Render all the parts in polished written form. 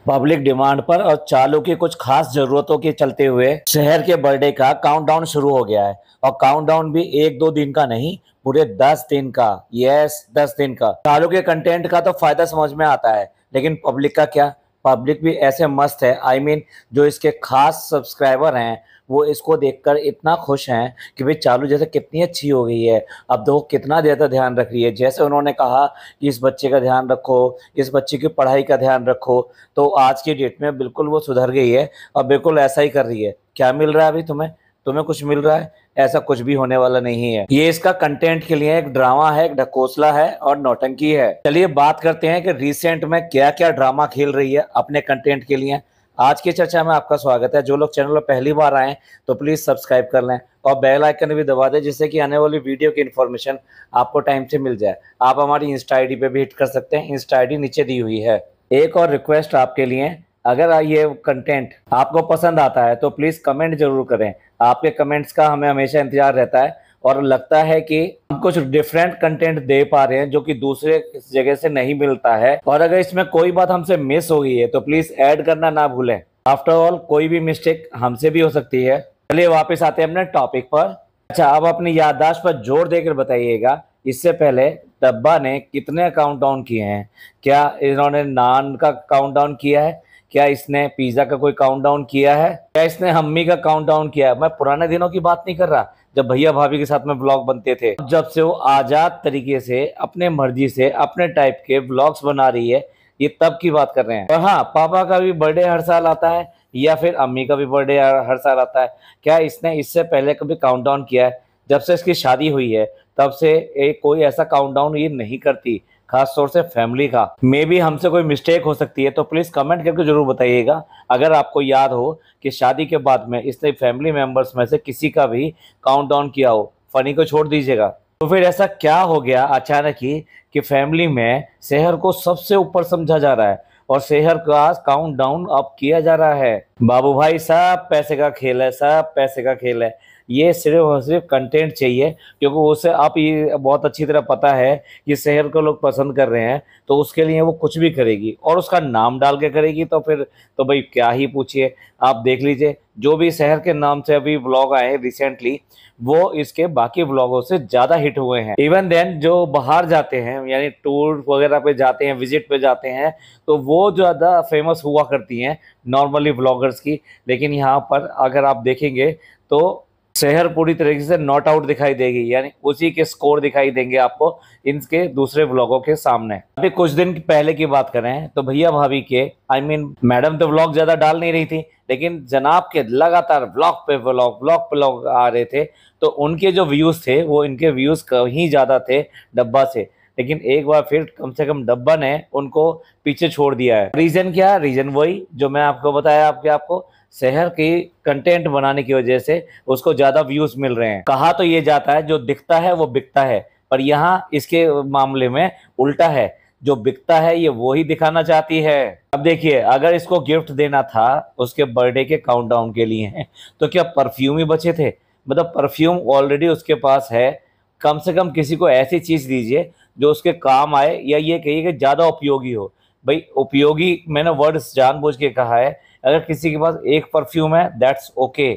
Public demand पर और चालू की कुछ खास जरूरतों के चलते हुए शहर के बर्थडे का काउंटडाउन शुरू हो गया है। और काउंटडाउन भी 1-2 दिन का नहीं, पूरे 10 दिन का। यस, 10 दिन का। चालू के कंटेंट का तो फायदा समझ में आता है, लेकिन पब्लिक का क्या? पब्लिक भी ऐसे मस्त है, आई मीन जो इसके खास सब्सक्राइबर हैं वो इसको देखकर इतना खुश हैं कि भाई चालू जैसे कितनी अच्छी हो गई है। अब देखो कितना ज़्यादा ध्यान रख रही है। जैसे उन्होंने कहा कि इस बच्चे का ध्यान रखो, इस बच्चे की पढ़ाई का ध्यान रखो, तो आज की डेट में बिल्कुल वो सुधर गई है और बिल्कुल ऐसा ही कर रही है। क्या मिल रहा है अभी तुम्हें? तुम्हें कुछ मिल रहा है? ऐसा कुछ भी होने वाला नहीं है। ये इसका कंटेंट के लिए एक ड्रामा है, एक ढकोसला है और नौटंकी है। चलिए बात करते हैं कि रिसेंट में क्या क्या ड्रामा खेल रही है अपने कंटेंट के लिए। आज की चर्चा में आपका स्वागत है। जो लोग चैनल पर पहली बार आए तो प्लीज सब्सक्राइब कर लें और बेल आइकन भी दबा दें, जिससे कि आने वाली वीडियो की इन्फॉर्मेशन आपको टाइम से मिल जाए। आप हमारी इंस्टा आईडी पे भी हिट कर सकते हैं, इंस्टा आईडी नीचे दी हुई है। एक और रिक्वेस्ट आपके लिए, अगर ये कंटेंट आपको पसंद आता है तो प्लीज कमेंट जरूर करें। आपके कमेंट्स का हमें हमेशा इंतजार रहता है और लगता है कि हम कुछ डिफरेंट कंटेंट दे पा रहे हैं जो कि दूसरे जगह से नहीं मिलता है। और अगर इसमें कोई बात हमसे मिस हो गई है तो प्लीज ऐड करना ना भूलें। आफ्टर ऑल कोई भी मिस्टेक हमसे भी हो सकती है। चलिए वापस आते हैं अपने टॉपिक पर। अच्छा, अब अपनी याददाश्त पर जोर देकर बताइएगा, इससे पहले डब्बा ने कितने काउंटडाउन किए हैं? क्या इन्होंने नान का काउंटडाउन किया है? क्या इसने पिज्जा का कोई काउंटडाउन किया है? क्या इसने हम्मी का काउंटडाउन किया है? मैं पुराने दिनों की बात नहीं कर रहा जब भैया भाभी के साथ में व्लॉग बनते थे। जब से वो आजाद तरीके से अपने मर्जी से अपने टाइप के व्लॉग्स बना रही है, ये तब की बात कर रहे हैं। और हाँ, पापा का भी बर्थडे हर साल आता है या फिर अम्मी का भी बर्थडे हर साल आता है। क्या इसने इससे पहले कभी काउंटडाउन किया है? जब से इसकी शादी हुई है तब से एक कोई ऐसा काउंटडाउन ये नहीं करती, खास तौर से फैमिली का। मे बी हमसे कोई मिस्टेक हो सकती है, तो प्लीज कमेंट करके जरूर बताइएगा अगर आपको याद हो कि शादी के बाद में इसने फैमिली मेंबर्स में से किसी का भी काउंटडाउन किया हो। फनी को छोड़ दीजिएगा। तो फिर ऐसा क्या हो गया अचानक ही कि फैमिली में शहर को सबसे ऊपर समझा जा रहा है और शहर का काउंटडाउन अब किया जा रहा है? बाबू भाई, सब पैसे का खेल है, सब पैसे का खेल है। ये सिर्फ और सिर्फ कंटेंट चाहिए, क्योंकि उसे आप ये बहुत अच्छी तरह पता है कि शहर को लोग पसंद कर रहे हैं, तो उसके लिए वो कुछ भी करेगी और उसका नाम डाल के करेगी। तो फिर तो भाई क्या ही पूछिए। आप देख लीजिए, जो भी शहर के नाम से अभी व्लॉग आए रिसेंटली, वो इसके बाकी व्लॉगों से ज्यादा हिट हुए हैं। इवन देन जो बाहर जाते हैं, यानी टूर वगैरह पे जाते हैं, विजिट पे जाते हैं, तो वो ज्यादा फेमस हुआ करती हैं नॉर्मली व्लॉगर्स की। लेकिन यहाँ पर अगर आप देखेंगे तो शहर पूरी तरीके से नॉट आउट दिखाई देगी, यानी उसी के स्कोर दिखाई देंगे आपको इनके दूसरे व्लॉगों के सामने। अभी कुछ दिन पहले की बात करें तो भैया भाभी के, आई मीन मैडम तो व्लॉग ज्यादा डाल नहीं रही थी, लेकिन जनाब के लगातार व्लॉग पे व्लॉग आ रहे थे, तो उनके जो व्यूज थे वो इनके व्यूज कहीं ज्यादा थे डब्बा से। लेकिन एक बार फिर कम से कम डब्बा ने उनको पीछे छोड़ दिया है। रीजन क्या? रीजन वही जो मैं आपको बताया, आपको शहर की कंटेंट बनाने की वजह से उसको ज्यादा व्यूज मिल रहे हैं। कहा तो ये जाता है जो दिखता है वो बिकता है, पर यहाँ इसके मामले में उल्टा है। जो बिकता है ये वो ही दिखाना चाहती है। अब देखिए, अगर इसको गिफ्ट देना था उसके बर्थडे के काउंटडाउन के लिए तो क्या परफ्यूम ही बचे थे? मतलब परफ्यूम ऑलरेडी उसके पास है। कम से कम किसी को ऐसी चीज दीजिए जो उसके काम आए, या ये कहिए कि ज्यादा उपयोगी हो। भाई उपयोगी मैंने वर्ड जानबूझ के कहा है। अगर किसी के पास एक परफ्यूम है दैट्स ओके,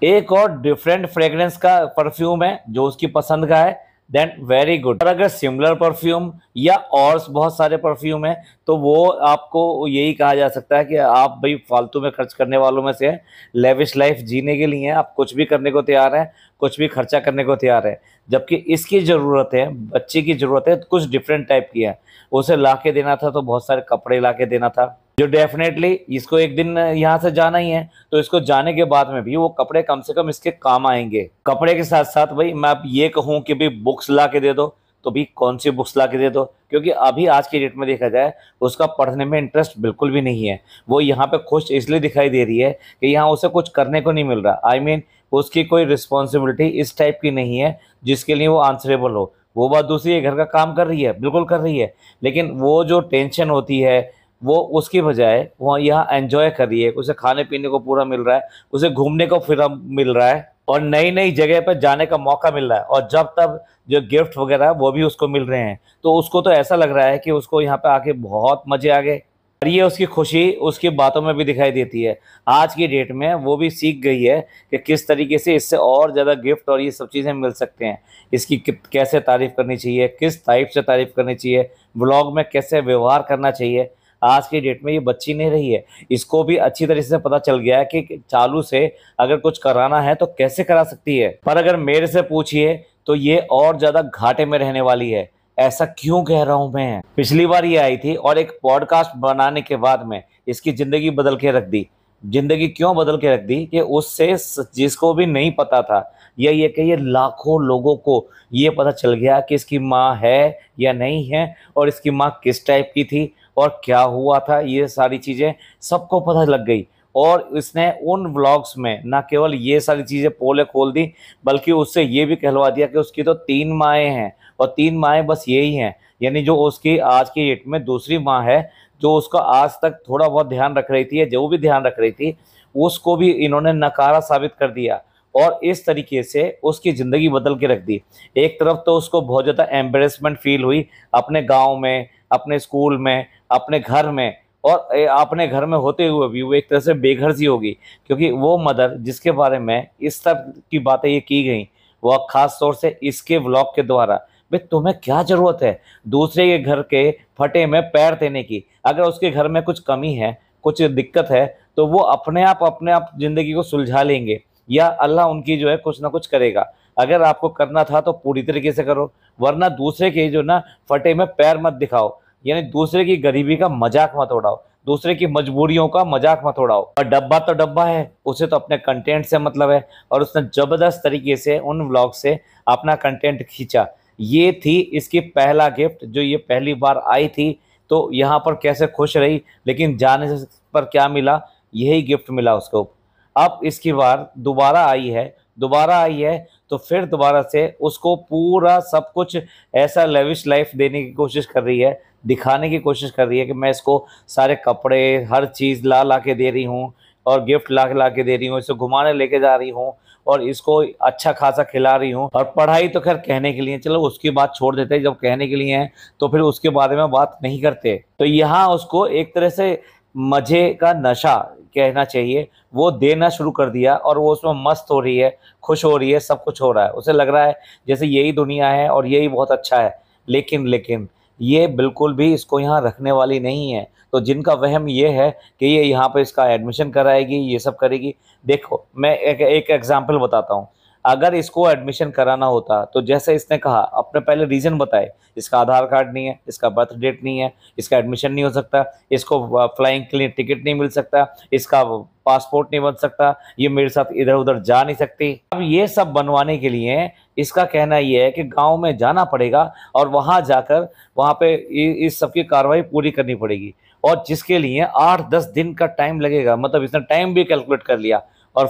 एक और डिफरेंट फ्रेग्रेंस का परफ्यूम है जो उसकी पसंद का है, देन वेरी गुड। और अगर सिमिलर परफ्यूम या और बहुत सारे परफ्यूम है तो वो आपको यही कहा जा सकता है कि आप भाई फालतू में खर्च करने वालों में से हैं। लेविश लाइफ जीने के लिए आप कुछ भी करने को तैयार हैं, कुछ भी खर्चा करने को तैयार है। जबकि इसकी जरूरत है, बच्चे की जरूरत है कुछ डिफरेंट टाइप की है। उसे ला के देना था तो बहुत सारे कपड़े ला के देना था, जो डेफिनेटली इसको एक दिन यहाँ से जाना ही है, तो इसको जाने के बाद में भी वो कपड़े कम से कम इसके काम आएंगे। कपड़े के साथ साथ भाई मैं अब ये कहूँ कि भाई बुक्स ला के दे दो, तो भी कौन सी बुक्स ला के दे दो? क्योंकि अभी आज की डेट में देखा जाए उसका पढ़ने में इंटरेस्ट बिल्कुल भी नहीं है। वो यहाँ पे खुश इसलिए दिखाई दे रही है कि यहाँ उसे कुछ करने को नहीं मिल रहा। आई मीन उसकी कोई रिस्पॉन्सिबिलिटी इस टाइप की नहीं है जिसके लिए वो आंसरेबल हो। वो बात दूसरी है, घर का काम कर रही है, बिल्कुल कर रही है, लेकिन वो जो टेंशन होती है वो उसकी बजाय वो यहाँ एंजॉय कर रही है। उसे खाने पीने को पूरा मिल रहा है, उसे घूमने को फिर मिल रहा है और नई नई जगह पर जाने का मौका मिल रहा है, और जब तब जो गिफ्ट वगैरह वो भी उसको मिल रहे हैं, तो उसको तो ऐसा लग रहा है कि उसको यहाँ पे आके बहुत मजे आ गए। और ये उसकी खुशी उसकी बातों में भी दिखाई देती है। आज की डेट में वो भी सीख गई है कि किस तरीके से इससे और ज़्यादा गिफ्ट और ये सब चीज़ें मिल सकते हैं। इसकी कैसे तारीफ़ करनी चाहिए, किस टाइप से तारीफ़ करनी चाहिए, व्लॉग में कैसे व्यवहार करना चाहिए। आज की डेट में ये बच्ची नहीं रही है, इसको भी अच्छी तरीके से पता चल गया है कि चालू से अगर कुछ कराना है तो कैसे करा सकती है। पर अगर मेरे से पूछिए तो ये और ज़्यादा घाटे में रहने वाली है। ऐसा क्यों कह रहा हूं मैं? पिछली बार ये आई थी और एक पॉडकास्ट बनाने के बाद में इसकी ज़िंदगी बदल के रख दी। ज़िंदगी क्यों बदल के रख दी कि उससे जिसको भी नहीं पता था या ये कि ये लाखों लोगों को ये पता चल गया कि इसकी माँ है या नहीं है और इसकी माँ किस टाइप की थी और क्या हुआ था, ये सारी चीज़ें सबको पता लग गई। और इसने उन व्लॉग्स में ना केवल ये सारी चीज़ें पोलें खोल दी, बल्कि उससे ये भी कहलवा दिया कि उसकी तो 3 माएँ हैं और 3 माएँ बस यही हैं। यानी जो उसकी आज की डेट में दूसरी माँ है, जो उसका आज तक थोड़ा बहुत ध्यान रख रही थी या जो भी ध्यान रख रही थी, उसको भी इन्होंने नकारा साबित कर दिया और इस तरीके से उसकी ज़िंदगी बदल के रख दी। एक तरफ तो उसको बहुत ज़्यादा एम्बैरेसमेंट फ़ील हुई अपने गाँव में, अपने स्कूल में, अपने घर में, और अपने घर में होते हुए भी वो एक तरह से बेघर सी होगी, क्योंकि वो मदर जिसके बारे में इस तरह की बातें ये की गई, वह खास तौर से इसके व्लॉग के द्वारा। भाई तुम्हें क्या ज़रूरत है दूसरे के घर के फटे में पैर देने की? अगर उसके घर में कुछ कमी है, कुछ दिक्कत है, तो वो अपने आप ज़िंदगी को सुलझा लेंगे या अल्लाह उनकी जो है कुछ ना कुछ करेगा। अगर आपको करना था तो पूरी तरीके से करो, वरना दूसरे के जो ना फटे में पैर मत दिखाओ। यानी दूसरे की गरीबी का मजाक मत उड़ाओ, दूसरे की मजबूरियों का मजाक मत उड़ाओ। और डब्बा तो डब्बा है, उसे तो अपने कंटेंट से मतलब है और उसने ज़बरदस्त तरीके से उन व्लॉग से अपना कंटेंट खींचा। ये थी इसकी पहला गिफ्ट जो ये पहली बार आई थी, तो यहाँ पर कैसे खुश रही, लेकिन जाने से पर क्या मिला, यही गिफ्ट मिला उसको। अब इसकी बार दोबारा आई है तो फिर दोबारा से उसको पूरा सब कुछ ऐसा लेविश लाइफ देने की कोशिश कर रही है, दिखाने की कोशिश कर रही है कि मैं इसको सारे कपड़े हर चीज़ ला ला के दे रही हूँ और गिफ्ट ला ला के दे रही हूँ, इसे घुमाने लेके जा रही हूँ और इसको अच्छा खासा खिला रही हूँ। और पढ़ाई तो खैर कहने के लिए, चलो उसकी बात छोड़ देते हैं, जब कहने के लिए हैं तो फिर उसके बारे में बात नहीं करते। तो यहाँ उसको एक तरह से मज़े का नशा कहना चाहिए, वो देना शुरू कर दिया और वो उसमें मस्त हो रही है, खुश हो रही है, सब कुछ हो रहा है। उसे लग रहा है जैसे यही दुनिया है और यही बहुत अच्छा है। लेकिन ये बिल्कुल भी इसको यहाँ रखने वाली नहीं है। तो जिनका वहम ये है कि ये यहाँ पे इसका एडमिशन कराएगी, ये सब करेगी, देखो मैं एक एग्जांपल बताता हूँ। अगर इसको एडमिशन कराना होता तो जैसे इसने कहा, अपने पहले रीज़न बताए, इसका आधार कार्ड नहीं है, इसका बर्थ डेट नहीं है, इसका एडमिशन नहीं हो सकता, इसको फ्लाइंग के लिए टिकट नहीं मिल सकता, इसका पासपोर्ट नहीं बन सकता, ये मेरे साथ इधर उधर जा नहीं सकती। अब ये सब बनवाने के लिए इसका कहना ये है कि गांव में जाना पड़ेगा और वहां जाकर वहां पे इस सब की कार्रवाई पूरी करनी पड़ेगी, और जिसके लिए 8-10 दिन का टाइम लगेगा। मतलब इसने टाइम भी कैलकुलेट कर लिया। और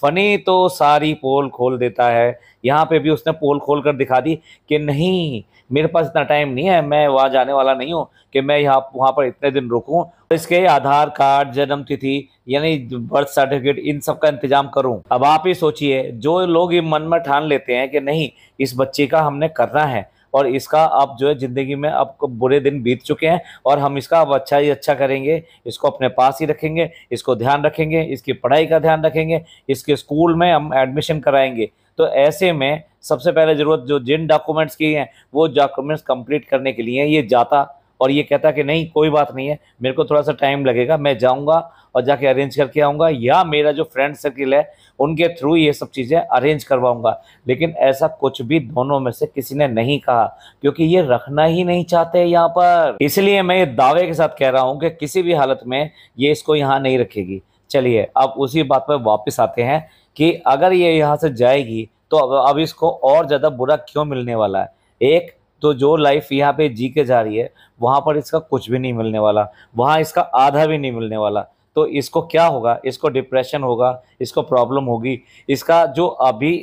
फनी तो सारी पोल खोल देता है। यहाँ पे भी उसने पोल खोल कर दिखा दी कि नहीं, मेरे पास इतना टाइम नहीं है, मैं वहाँ जाने वाला नहीं हूँ कि मैं यहाँ वहाँ पर इतने दिन रुकूँ, इसके आधार कार्ड, जन्म तिथि यानी बर्थ सर्टिफिकेट, इन सब का इंतजाम करूँ। अब आप ही सोचिए, जो लोग ये मन में ठान लेते हैं कि नहीं इस बच्चे का हमने करना है और इसका अब जो है ज़िंदगी में अब बुरे दिन बीत चुके हैं और हम इसका अब अच्छा ही अच्छा करेंगे, इसको अपने पास ही रखेंगे, इसको ध्यान रखेंगे, इसकी पढ़ाई का ध्यान रखेंगे, इसके स्कूल में हम एडमिशन कराएंगे। तो ऐसे में सबसे पहले ज़रूरत जो जिन डॉक्यूमेंट्स की हैं वो डॉक्यूमेंट्स कंप्लीट करने के लिए ये जाता और ये कहता कि नहीं कोई बात नहीं है, मेरे को थोड़ा सा टाइम लगेगा, मैं जाऊँगा और जाके अरेंज करके आऊँगा, या मेरा जो फ्रेंड सर्किल है उनके थ्रू ये सब चीज़ें अरेंज करवाऊँगा। लेकिन ऐसा कुछ भी दोनों में से किसी ने नहीं कहा, क्योंकि ये रखना ही नहीं चाहते यहाँ पर। इसलिए मैं ये दावे के साथ कह रहा हूँ कि किसी भी हालत में ये इसको यहाँ नहीं रखेगी। चलिए अब उसी बात पर वापस आते हैं कि अगर ये यहाँ से जाएगी तो अब इसको और ज़्यादा बुरा क्यों मिलने वाला है। एक तो जो लाइफ यहाँ पे जी के जा रही है वहाँ पर इसका कुछ भी नहीं मिलने वाला, वहाँ इसका आधा भी नहीं मिलने वाला। तो इसको क्या होगा, इसको डिप्रेशन होगा, इसको प्रॉब्लम होगी, इसका जो अभी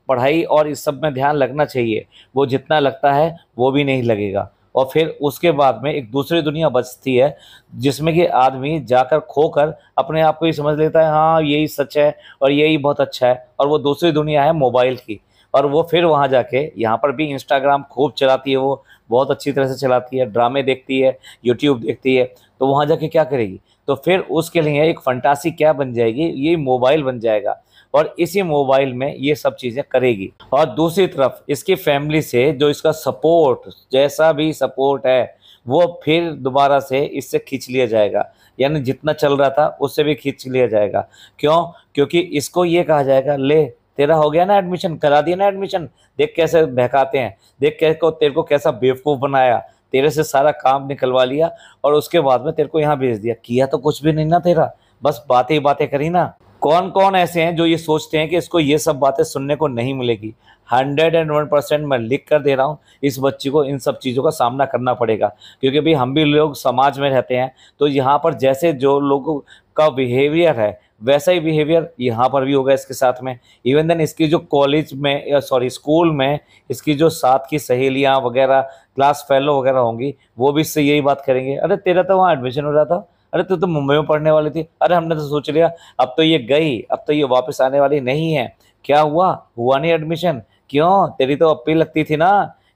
पढ़ाई और इस सब में ध्यान लगना चाहिए वो जितना लगता है वो भी नहीं लगेगा। और फिर उसके बाद में एक दूसरी दुनिया बचती है जिसमें कि आदमी जाकर खोकर अपने आप को ही समझ लेता है हाँ यही सच है और यही बहुत अच्छा है, और वो दूसरी दुनिया है मोबाइल की। और वो फिर वहाँ जाके, यहाँ पर भी इंस्टाग्राम खूब चलाती है, वो बहुत अच्छी तरह से चलाती है, ड्रामे देखती है, यूट्यूब देखती है, तो वहाँ जाके क्या करेगी? तो फिर उसके लिए एक फंटासी क्या बन जाएगी, ये मोबाइल बन जाएगा और इसी मोबाइल में ये सब चीज़ें करेगी। और दूसरी तरफ इसकी फैमिली से जो इसका सपोर्ट, जैसा भी सपोर्ट है, वो फिर दोबारा से इससे खींच लिया जाएगा, यानी जितना चल रहा था उससे भी खींच लिया जाएगा। क्यों? क्योंकि इसको ये कहा जाएगा, ले तेरा हो गया ना एडमिशन, करा दिया ना एडमिशन, देख कैसे बहकाते हैं, देख तेरे को कैसा बेवकूफ़ बनाया, तेरे से सारा काम निकलवा लिया और उसके बाद में तेरे को यहाँ भेज दिया, किया तो कुछ भी नहीं ना तेरा, बस बातें ही बातें करी ना। कौन कौन ऐसे हैं जो ये सोचते हैं कि इसको ये सब बातें सुनने को नहीं मिलेगी? 101% मैं लिख कर दे रहा हूँ, इस बच्ची को इन सब चीज़ों का सामना करना पड़ेगा, क्योंकि भाई हम भी लोग समाज में रहते हैं, तो यहाँ पर जैसे जो लोगों का बिहेवियर है वैसा ही बिहेवियर यहाँ पर भी होगा इसके साथ में। इवन देन इसकी जो कॉलेज में, सॉरी स्कूल में, इसकी जो साथ की सहेलियाँ वगैरह, क्लास फेलो वगैरह होंगी, वो भी इससे यही बात करेंगे, अरे तेरा तो वहाँ एडमिशन हो रहा था, अरे तू तो मुंबई में पढ़ने वाली थी, अरे हमने तो सोच लिया अब तो ये गई, अब तो ये वापस आने वाली नहीं है, क्या हुआ, हुआ नहीं एडमिशन, क्यों, तेरी तो अप्पी लगती थी ना,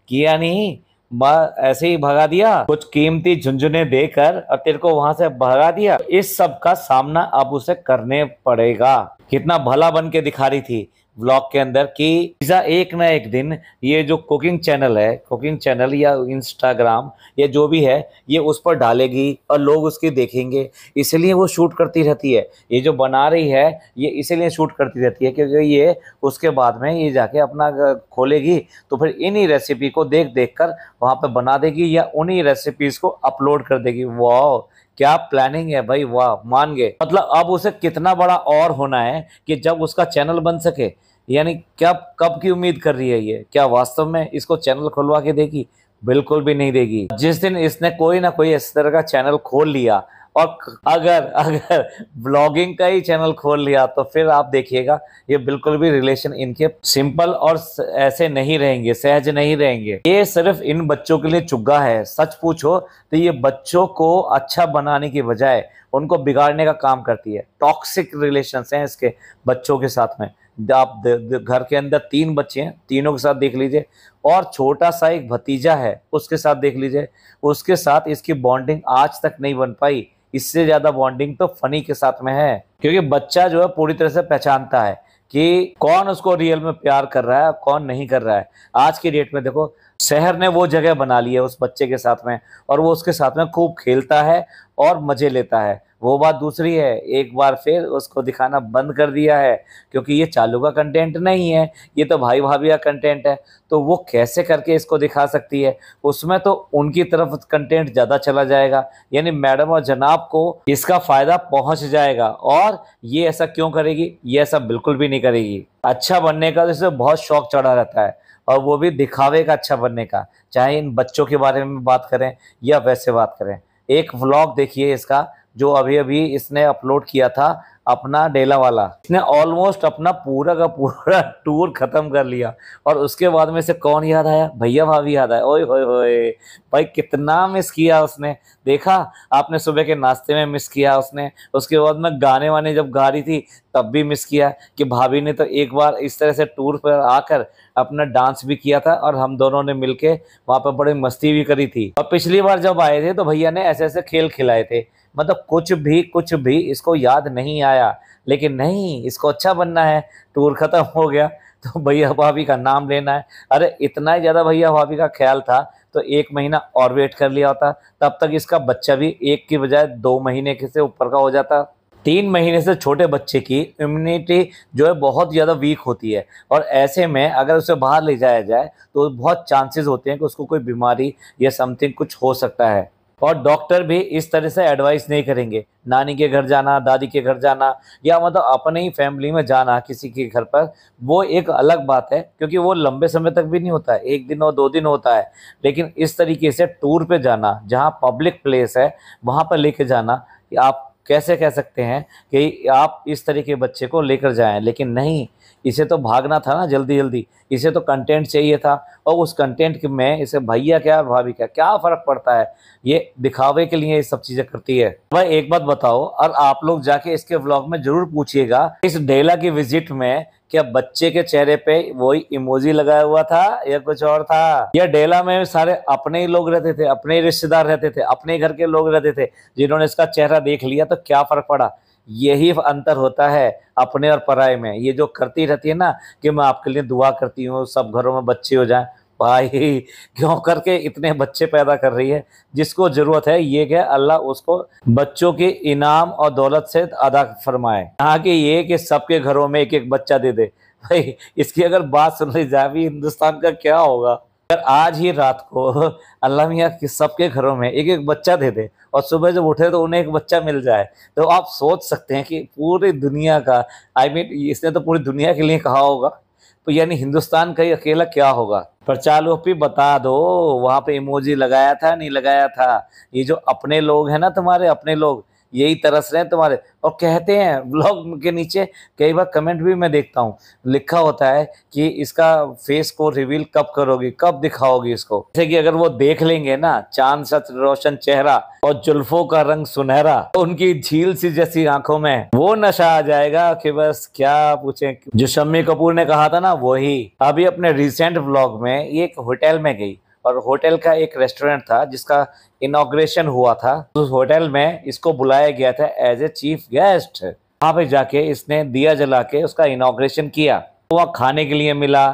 किया नहीं, ऐसे ही भगा दिया, कुछ कीमती झुंझुने देकर और तेरे को वहां से भगा दिया। इस सब का सामना अब उसे करने पड़ेगा। कितना भला बन के दिखा रही थी व्लॉग के अंदर कि पिज़्ज़ा एक ना एक दिन ये जो कुकिंग चैनल है, कुकिंग चैनल या इंस्टाग्राम या जो भी है, ये उस पर डालेगी और लोग उसकी देखेंगे, इसलिए वो शूट करती रहती है। ये जो बना रही है ये इसीलिए शूट करती रहती है क्योंकि ये उसके बाद में ये जाके अपना खोलेगी तो फिर इन्हीं रेसिपी को देख देख कर वहाँ पर बना देगी या उन्हीं रेसिपीज़ को अपलोड कर देगी। वाह, क्या प्लानिंग है भाई, वाह, मान गए। मतलब अब उसे कितना बड़ा और होना है कि जब उसका चैनल बन सके, यानी क्या, कब की उम्मीद कर रही है ये? क्या वास्तव में इसको चैनल खुलवा के देगी? बिल्कुल भी नहीं देगी। जिस दिन इसने कोई ना कोई इस तरह का चैनल खोल लिया और अगर अगर ब्लॉगिंग का ही चैनल खोल लिया तो फिर आप देखिएगा ये बिल्कुल भी रिलेशन इनके सिंपल और ऐसे नहीं रहेंगे, सहज नहीं रहेंगे। ये सिर्फ इन बच्चों के लिए चुग्गा है। सच पूछो तो ये बच्चों को अच्छा बनाने की बजाय उनको बिगाड़ने का काम करती है। टॉक्सिक रिलेशंस हैं इसके बच्चों के साथ में। आप घर के अंदर 3 बच्चे हैं, तीनों के साथ देख लीजिए, और छोटा सा एक भतीजा है उसके साथ देख लीजिए, उसके साथ इसकी बॉन्डिंग आज तक नहीं बन पाई। इससे ज्यादा बॉन्डिंग तो फनी के साथ में है, क्योंकि बच्चा जो है पूरी तरह से पहचानता है कि कौन उसको रियल में प्यार कर रहा है, कौन नहीं कर रहा है। आज की डेट में देखो, शहर ने वो जगह बना ली है उस बच्चे के साथ में, और वो उसके साथ में खूब खेलता है और मजे लेता है। वो बात दूसरी है, एक बार फिर उसको दिखाना बंद कर दिया है क्योंकि ये चालू का कंटेंट नहीं है, ये तो भाई भाभी का कंटेंट है। तो वो कैसे करके इसको दिखा सकती है? उसमें तो उनकी तरफ कंटेंट ज़्यादा चला जाएगा, यानी मैडम और जनाब को इसका फ़ायदा पहुंच जाएगा। और ये ऐसा क्यों करेगी? ये ऐसा बिल्कुल भी नहीं करेगी। अच्छा बनने का जैसे बहुत शौक चढ़ा रहता है, और वो भी दिखावे का अच्छा बनने का, चाहे इन बच्चों के बारे में बात करें या वैसे बात करें। एक व्लॉग देखिए इसका, जो अभी अभी इसने अपलोड किया था अपना डेला वाला। इसने ऑलमोस्ट अपना पूरा का पूरा टूर खत्म कर लिया, और उसके बाद में से कौन याद आया? भैया भाभी याद आया। ओए होए होए भाई, कितना मिस किया उसने। देखा आपने, सुबह के नाश्ते में मिस किया उसने, उसके बाद में गाने वाने जब गा रही थी तब भी मिस किया कि भाभी ने तो एक बार इस तरह से टूर पर आकर अपना डांस भी किया था और हम दोनों ने मिलके वहाँ पर बड़ी मस्ती भी करी थी। और पिछली बार जब आए थे तो भैया ने ऐसे ऐसे खेल खिलाए थे। मतलब कुछ भी इसको याद नहीं आया, लेकिन नहीं, इसको अच्छा बनना है। टूर खत्म हो गया तो भैया भाभी का नाम लेना है। अरे इतना ही ज़्यादा भैया भाभी का ख्याल था तो 1 महीना और वेट कर लिया होता, तब तक इसका बच्चा भी 1 की बजाय 2 महीने के से ऊपर का हो जाता। 3 महीने से छोटे बच्चे की इम्यूनिटी जो है बहुत ज़्यादा वीक होती है, और ऐसे में अगर उसे बाहर ले जाया जाए तो बहुत चांसेस होते हैं कि उसको कोई बीमारी या समथिंग कुछ हो सकता है। और डॉक्टर भी इस तरह से एडवाइस नहीं करेंगे नानी के घर जाना, दादी के घर जाना, या मतलब अपने ही फैमिली में जाना किसी के घर पर। वो एक अलग बात है क्योंकि वो लंबे समय तक भी नहीं होता है, 1 दिन और 2 दिन होता है। लेकिन इस तरीके से टूर पे जाना, जहाँ पब्लिक प्लेस है वहाँ पर लेके जाना, आप कैसे कह सकते हैं कि आप इस तरह के बच्चे को लेकर जाएं? लेकिन नहीं, इसे तो भागना था ना जल्दी जल्दी, इसे तो कंटेंट चाहिए था, और उस कंटेंट में इसे भैया क्या और भाभी क्या क्या फर्क पड़ता है, ये दिखावे के लिए ये सब चीजें करती है। भाई एक बात बताओ, और आप लोग जाके इसके व्लॉग में जरूर पूछिएगा, इस डेला की विजिट में क्या बच्चे के चेहरे पे वही इमोजी लगाया हुआ था या कुछ और था? या डेला में सारे अपने ही लोग रहते थे, अपने ही रिश्तेदार रहते थे, अपने घर के लोग रहते थे, जिन्होंने इसका चेहरा देख लिया तो क्या फर्क पड़ा? यही अंतर होता है अपने और पराये में। ये जो करती रहती है ना कि मैं आपके लिए दुआ करती हूँ सब घरों में बच्चे हो जाएं, भाई क्यों करके इतने बच्चे पैदा कर रही है? जिसको जरूरत है ये क्या अल्लाह उसको बच्चों के इनाम और दौलत से अदा फरमाए, यहाँ कि ये कि सबके घरों में एक एक बच्चा दे दे। भाई इसकी अगर बात सुन ली जाए भी हिंदुस्तान का क्या होगा अगर आज ही रात को अल्लाह मियाँ कि सबके घरों में एक एक बच्चा दे दे और सुबह जब उठे तो उन्हें एक बच्चा मिल जाए। तो आप सोच सकते हैं कि पूरी दुनिया का इसने तो पूरी दुनिया के लिए कहा होगा, तो यानी हिंदुस्तान का ही अकेला क्या होगा? पर चालू भी बता दो वहां पे इमोजी लगाया था नहीं लगाया था? ये जो अपने लोग हैं ना तुम्हारे अपने लोग, यही तरस रहे हैं तुम्हारे। और कहते हैं ब्लॉग के नीचे कई बार कमेंट भी मैं देखता हूँ, लिखा होता है कि इसका फेस को रिवील कब करोगी, कब दिखाओगी इसको। जैसे कि अगर वो देख लेंगे ना चांद सा रोशन चेहरा और जुल्फों का रंग सुनहरा, तो उनकी झील सी जैसी आंखों में वो नशा आ जाएगा कि बस क्या पूछे। जो शम्मी कपूर ने कहा था ना वही अभी अपने रिसेंट व्लॉग में ये एक होटल में गई और होटल का एक रेस्टोरेंट था जिसका इनॉग्रेशन हुआ था। उस होटल में इसको बुलाया गया था एज ए चीफ गेस्ट। वहां पे जाके इसने दिया जला के उसका इनॉग्रेशन किया। तो वहाँ खाने के लिए मिला,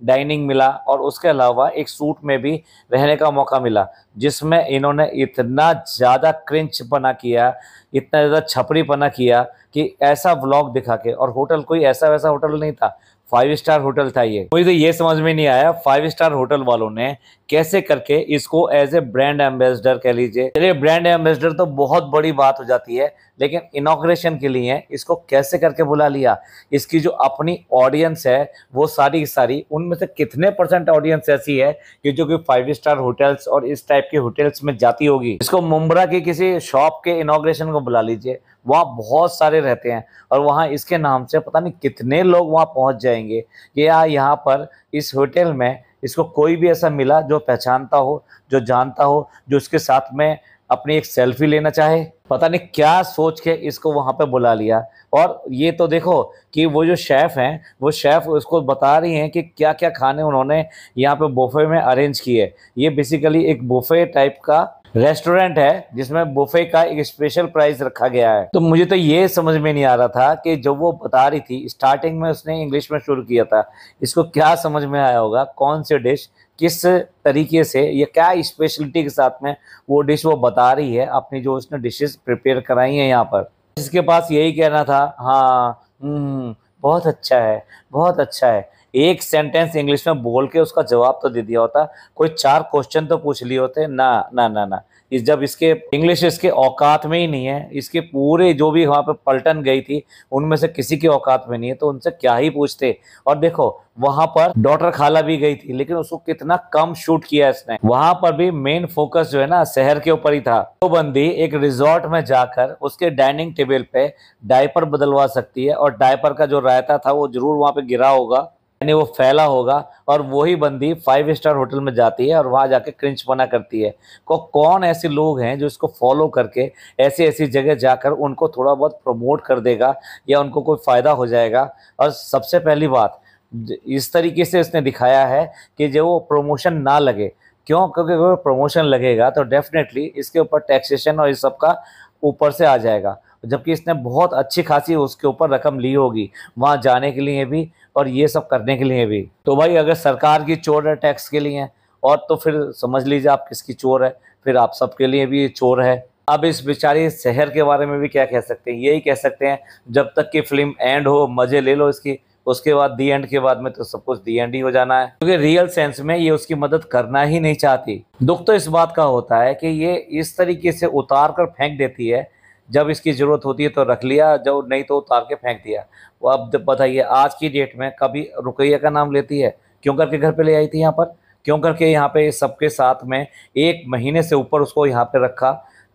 डाइनिंग मिला, और उसके अलावा एक सूट में भी रहने का मौका मिला, जिसमें इन्होंने इतना ज़्यादा क्रिंच पना किया, इतना ज़्यादा छपरी पना किया कि ऐसा व्लॉग दिखा के। और होटल कोई ऐसा वैसा होटल नहीं था, 5 स्टार होटल था ये। मुझे तो ये समझ में नहीं आया 5 स्टार होटल वालों ने कैसे करके इसको एज ए ब्रांड एम्बेसडर कह लीजिए। चलिए ब्रांड एम्बेसडर तो बहुत बड़ी बात हो जाती है, लेकिन इनॉग्रेशन के लिए इसको कैसे करके बुला लिया? इसकी जो अपनी ऑडियंस है वो सारी की सारी, उनमें से कितने % ऑडियंस ऐसी है कि जो कि 5 स्टार होटल्स और इस टाइप के होटल्स में जाती होगी? इसको मुंब्रा की किसी शॉप के इनॉग्रेशन को बुला लीजिए, वहाँ बहुत सारे रहते हैं और वहाँ इसके नाम से पता नहीं कितने लोग वहाँ पहुँच जाएंगे कि यार यहाँ पर इस होटल में इसको कोई भी ऐसा मिला जो पहचानता हो, जो जानता हो, जो उसके साथ में अपनी एक सेल्फी लेना चाहे। पता नहीं क्या सोच के इसको वहाँ पे बुला लिया। और ये तो देखो कि वो जो शेफ़ हैं वो शेफ़ उसको बता रही हैं कि क्या क्या खाने उन्होंने यहाँ पे बुफे में अरेंज किए। ये बेसिकली एक बुफे टाइप का रेस्टोरेंट है जिसमें बुफे का एक स्पेशल प्राइस रखा गया है। तो मुझे तो ये समझ में नहीं आ रहा था कि जब वो बता रही थी स्टार्टिंग में, उसने इंग्लिश में शुरू किया था, इसको क्या समझ में आया होगा कौन सी डिश किस तरीके से या क्या स्पेशलिटी के साथ में वो डिश वो बता रही है अपनी, जो उसने डिशेस प्रिपेयर कराई हैं यहाँ पर। इसके पास यही कहना था, हाँ बहुत अच्छा है, बहुत अच्छा है। एक सेंटेंस इंग्लिश में बोल के उसका जवाब तो दे दिया होता, कोई 4 क्वेश्चन तो पूछ लिए होते। ना ना ना ना, इस जब इसके इंग्लिश इसके औकात में ही नहीं है, इसके पूरे जो भी वहाँ पे पलटन गई थी उनमें से किसी की औकात में नहीं है, तो उनसे क्या ही पूछते। और देखो वहां पर डॉक्टर खाला भी गई थी, लेकिन उसको कितना कम शूट किया इसने। वहां पर भी मेन फोकस जो है ना शहर के ऊपर ही था। वो बंदी एक रिजॉर्ट में जाकर उसके डाइनिंग टेबल पे डायपर बदलवा सकती है, और डायपर का जो रायता था वो जरूर वहां पे गिरा होगा, यानी वो फैला होगा। और वही बंदी 5 स्टार होटल में जाती है और वहां जाके क्रिंचपना करती है। कौन ऐसे लोग हैं जो इसको फॉलो करके ऐसी ऐसी जगह जाकर उनको थोड़ा बहुत प्रमोट कर देगा या उनको कोई फायदा हो जाएगा। और सबसे पहली बात इस तरीके से इसने दिखाया है कि जो वो प्रमोशन ना लगे, क्यों? क्योंकि अगर प्रमोशन लगेगा तो डेफिनेटली इसके ऊपर टैक्सेशन और इस सब का ऊपर से आ जाएगा, जबकि इसने बहुत अच्छी खासी उसके ऊपर रकम ली होगी वहाँ जाने के लिए भी और ये सब करने के लिए भी। तो भाई अगर सरकार की चोर है टैक्स के लिए, और तो फिर समझ लीजिए आप किसकी चोर है, फिर आप सबके लिए भी चोर है। अब इस बेचारी शहर के बारे में भी क्या कह सकते हैं? यही कह सकते हैं जब तक कि फिल्म एंड हो मजे ले लो इसकी, उसके बाद दी एंड के बाद में तो सब कुछ दी एंड ही हो जाना है, क्योंकि रियल सेंस में ये उसकी मदद करना ही नहीं चाहती। दुख तो इस बात का होता है कि ये इस तरीके से उतार कर फेंक देती है, जब इसकी ज़रूरत होती है तो रख लिया, जब नहीं तो उतार के फेंक दिया। वो अब बताइए आज की डेट में कभी रुकैया का नाम लेती है? क्यों करके घर पे ले आई थी यहाँ पर? क्यों करके यहाँ पे सबके साथ में 1 महीने से ऊपर उसको यहाँ पे रखा?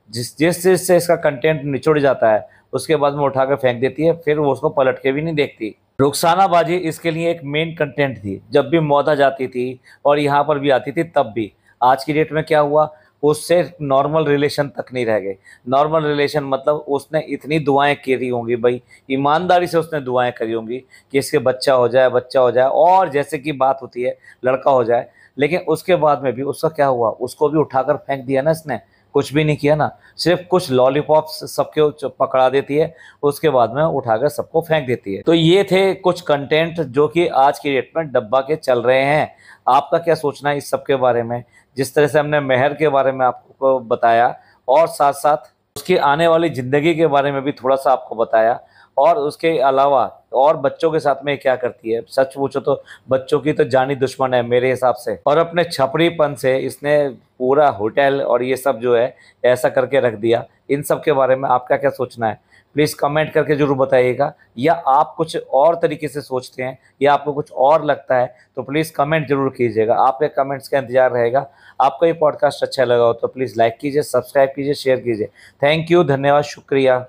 जिस चीज़ से इसका कंटेंट निचुड़ जाता है उसके बाद में उठा कर फेंक देती है, फिर वो उसको पलट के भी नहीं देखती। रुखसाना बाजी इसके लिए एक मेन कंटेंट थी, जब भी मौदा जाती थी और यहाँ पर भी आती थी तब भी। आज की डेट में क्या हुआ, उससे नॉर्मल रिलेशन तक नहीं रह गए। नॉर्मल रिलेशन मतलब उसने इतनी दुआएं करी होंगी भाई, ईमानदारी से उसने दुआएं करी होंगी कि इसके बच्चा हो जाए, बच्चा हो जाए, और जैसे कि बात होती है लड़का हो जाए। लेकिन उसके बाद में भी उसका क्या हुआ, उसको भी उठाकर फेंक दिया ना इसने, कुछ भी नहीं किया ना। सिर्फ कुछ लॉलीपॉप्स सबके पकड़ा देती है, उसके बाद में उठाकर सबको फेंक देती है। तो ये थे कुछ कंटेंट जो कि आज की डेट में डब्बा के चल रहे हैं। आपका क्या सोचना है इस सब के बारे में? जिस तरह से हमने मेहर के बारे में आपको बताया, और साथ साथ उसकी आने वाली ज़िंदगी के बारे में भी थोड़ा सा आपको बताया, और उसके अलावा और बच्चों के साथ में क्या करती है। सच पूछो तो बच्चों की तो जानी दुश्मन है मेरे हिसाब से, और अपने छपरीपन से इसने पूरा होटल और ये सब जो है ऐसा करके रख दिया। इन सब के बारे में आपका क्या सोचना है, प्लीज़ कमेंट करके ज़रूर बताइएगा। या आप कुछ और तरीके से सोचते हैं, या आपको कुछ और लगता है, तो प्लीज़ कमेंट जरूर कीजिएगा। आपके कमेंट्स का इंतजार रहेगा। आपको ये पॉडकास्ट अच्छा लगा हो तो प्लीज़ लाइक कीजिए, सब्सक्राइब कीजिए, शेयर कीजिए। थैंक यू, धन्यवाद, शुक्रिया।